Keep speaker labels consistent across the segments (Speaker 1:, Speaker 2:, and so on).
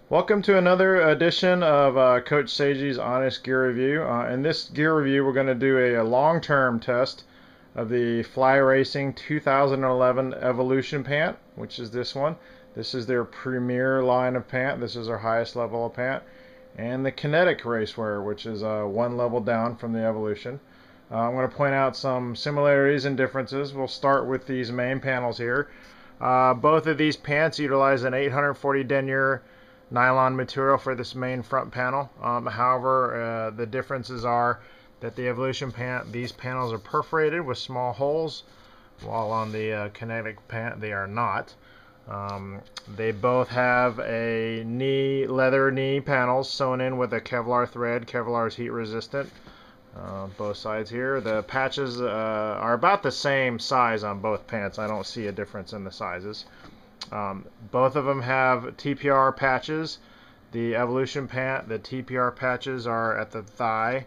Speaker 1: Welcome to another edition of Coach Seiji's Honest Gear Review. In this gear review, we're going to do a long-term test of the Fly Racing 2011 Evolution Pant, which is this one. This is their premier line of pant. This is their highest level of pant. And the Kinetic racewear, which is one level down from the Evolution. I'm going to point out some similarities and differences. We'll start with these main panels here. Both of these pants utilize an 840 denier nylon material for this main front panel. However, the differences are that the Evolution pant, these panels are perforated with small holes, while on the Kinetic pant they are not. They both have a leather knee panels sewn in with a Kevlar thread. Kevlar is heat resistant. Both sides here. The patches are about the same size on both pants. I don't see a difference in the sizes. Both of them have TPR patches. The Evolution pant, the TPR patches are at the thigh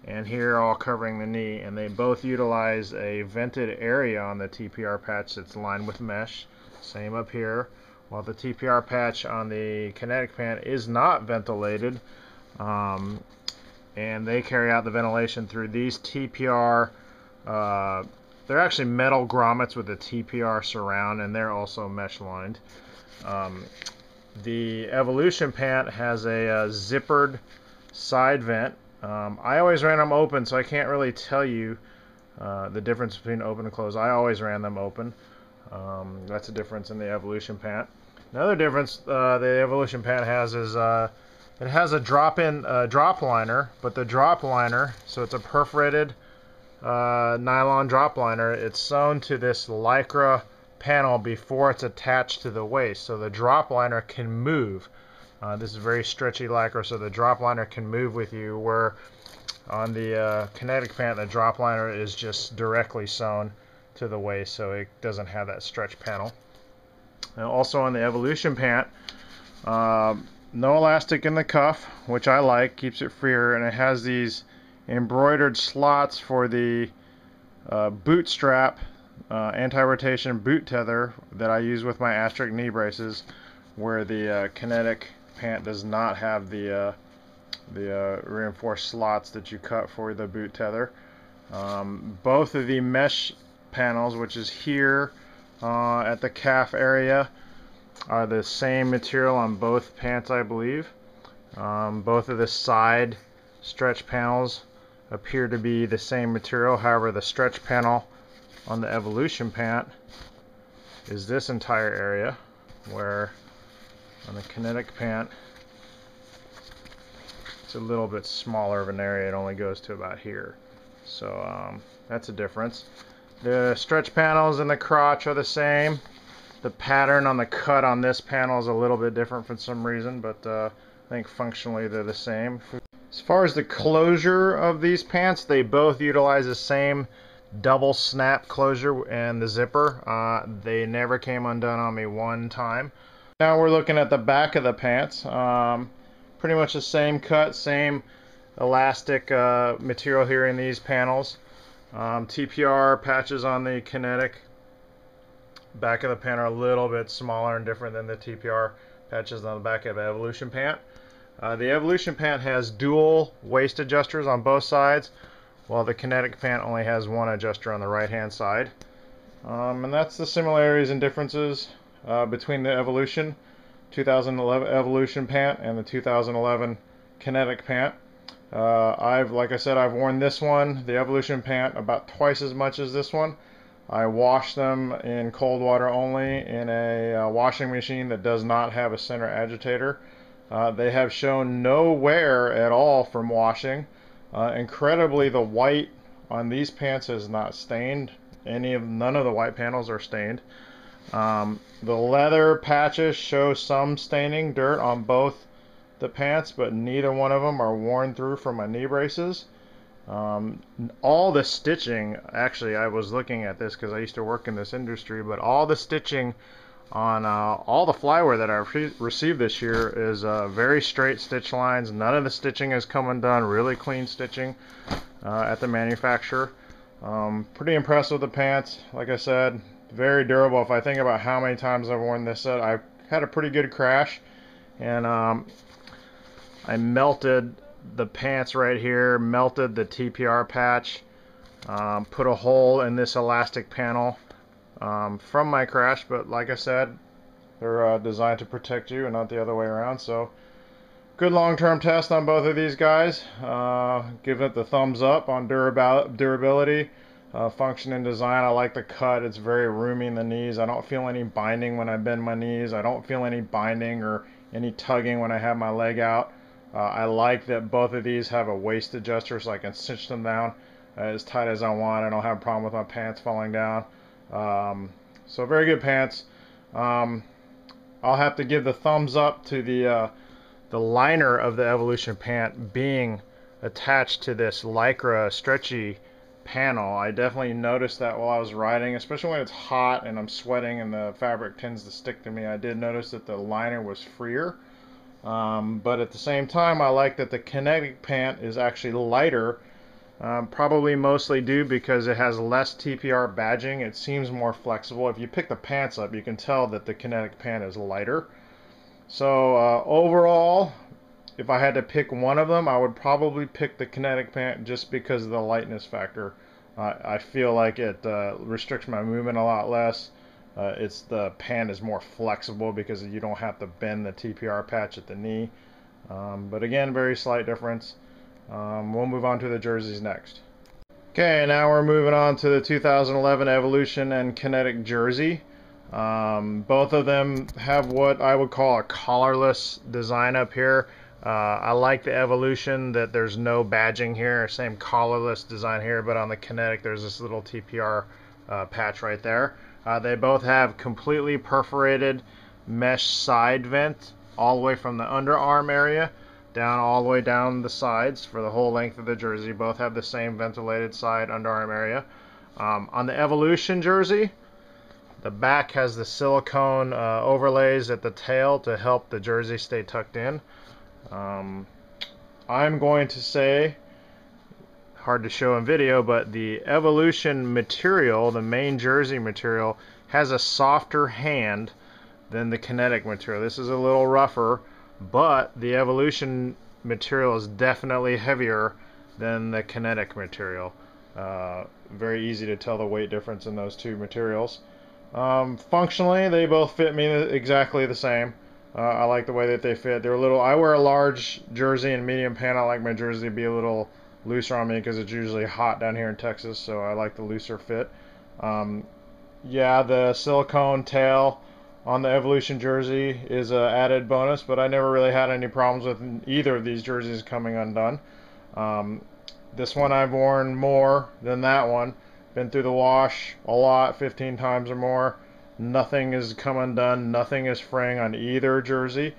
Speaker 1: and here all covering the knee, and they both utilize a vented area on the TPR patch that's lined with mesh. Same up here. While the TPR patch on the Kinetic pant is not ventilated, and they carry out the ventilation through these TPR they're actually metal grommets with a TPR surround, and they're also mesh lined. The Evolution pant has a zippered side vent. I always ran them open, so I can't really tell you the difference between open and closed. I always ran them open. That's a difference in the Evolution pant. Another difference the Evolution pant has is it has a drop liner, but the drop liner, so it's a perforated nylon drop liner. It's sewn to this lycra panel before it's attached to the waist, so the drop liner can move. This is very stretchy lycra, so the drop liner can move with you, where on the Kinetic pant the drop liner is just directly sewn to the waist, so it doesn't have that stretch panel. Now also on the Evolution pant, no elastic in the cuff, which I like, keeps it freer, and it has these embroidered slots for the boot strap, anti-rotation boot tether that I use with my Astric knee braces, where the Kinetic pant does not have the reinforced slots that you cut for the boot tether. Both of the mesh panels, which is here at the calf area, are the same material on both pants, I believe. Both of the side stretch panels appear to be the same material. However, the stretch panel on the Evolution pant is this entire area, where on the Kinetic pant it's a little bit smaller of an area. It only goes to about here. So that's a difference. The stretch panels in the crotch are the same. The pattern on the cut on this panel is a little bit different for some reason, but I think functionally they're the same. As far as the closure of these pants, they both utilize the same double snap closure and the zipper. They never came undone on me one time. Now we're looking at the back of the pants. Pretty much the same cut, same elastic material here in these panels. TPR patches on the Kinetic. Back of the pant are a little bit smaller and different than the TPR patches on the back of the Evolution pant. The Evolution pant has dual waist adjusters on both sides, while the Kinetic pant only has one adjuster on the right hand side. And that's the similarities and differences between the Evolution 2011 Evolution pant and the 2011 Kinetic pant. Like I said, I've worn this one, the Evolution pant, about twice as much as this one. I wash them in cold water only in a washing machine that does not have a center agitator. They have shown no wear at all from washing. Incredibly, the white on these pants is not stained. None of the white panels are stained. The leather patches show some staining, dirt on both the pants, but neither one of them are worn through from my knee braces. All the stitching, actually, I was looking at this because I used to work in this industry, but all the stitching on all the flywear that I've received this year is very straight stitch lines. None of the stitching has come undone. Really clean stitching at the manufacturer. Pretty impressed with the pants. Like I said, very durable. If I think about how many times I've worn this set, I've had a pretty good crash And I melted the pants right here, melted the TPR patch, put a hole in this elastic panel from my crash, but like I said, they're designed to protect you and not the other way around. So good long-term test on both of these guys. Giving it the thumbs up on durability, function, and design. I like the cut. It's very roomy in the knees. I don't feel any binding when I bend my knees. I don't feel any binding or any tugging when I have my leg out. I like that both of these have a waist adjuster so I can cinch them down as tight as I want. I don't have a problem with my pants falling down. So very good pants. I'll have to give the thumbs up to the liner of the Evolution pant being attached to this Lycra stretchy panel. I definitely noticed that while I was riding, especially when it's hot and I'm sweating and the fabric tends to stick to me. I did notice that the liner was freer. But at the same time, I like that the Kinetic pant is actually lighter, probably mostly due because it has less TPR badging. It seems more flexible. If you pick the pants up, you can tell that the Kinetic pant is lighter. So overall, if I had to pick one of them, I would probably pick the Kinetic pant just because of the lightness factor. I feel like it restricts my movement a lot less. The pant is more flexible because you don't have to bend the TPR patch at the knee. But again, very slight difference. We'll move on to the jerseys next. Okay, now we're moving on to the 2011 Evolution and Kinetic jersey. Both of them have what I would call a collarless design up here. I like the Evolution that there's no badging here, same collarless design here, but on the Kinetic there's this little TPR patch right there. They both have completely perforated mesh side vent all the way from the underarm area down all the way down the sides for the whole length of the jersey. Both have the same ventilated side underarm area. On the Evolution jersey, the back has the silicone overlays at the tail to help the jersey stay tucked in. I'm going to say, hard to show in video, but the Evolution material, the main jersey material, has a softer hand than the Kinetic material. This is a little rougher, but the Evolution material is definitely heavier than the Kinetic material. Very easy to tell the weight difference in those two materials. Functionally, they both fit me exactly the same. I like the way that they fit. They're a little. I wear a large jersey and medium pant. I like my jersey to be a little looser on me because it's usually hot down here in Texas, so I like the looser fit. Yeah, the silicone tail on the Evolution jersey is an added bonus, but I never really had any problems with either of these jerseys coming undone. This one I've worn more than that one. Been through the wash a lot, 15 times or more. Nothing has come undone. Nothing is fraying on either jersey.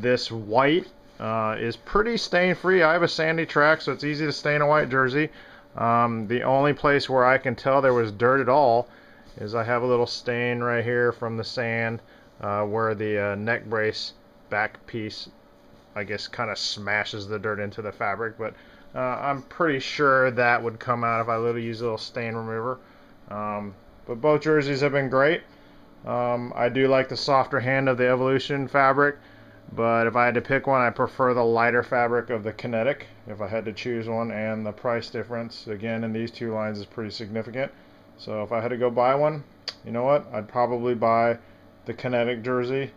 Speaker 1: This white is pretty stain free. I have a sandy track, so it's easy to stain a white jersey. The only place where I can tell there was dirt at all is I have a little stain right here from the sand where the neck brace back piece, I guess, kind of smashes the dirt into the fabric, but I'm pretty sure that would come out if I use a little stain remover. But both jerseys have been great. I do like the softer hand of the Evolution fabric, but if I had to pick one, I prefer the lighter fabric of the Kinetic if I had to choose one, and the price difference again in these two lines is pretty significant. So if I had to go buy one, you know what, I'd probably buy the Kinetic jersey.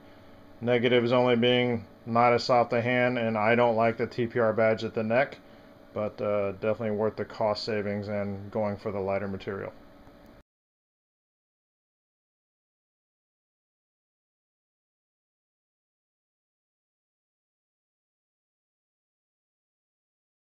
Speaker 1: Negatives only being not as soft a hand, and I don't like the TPR badge at the neck, but definitely worth the cost savings and going for the lighter material.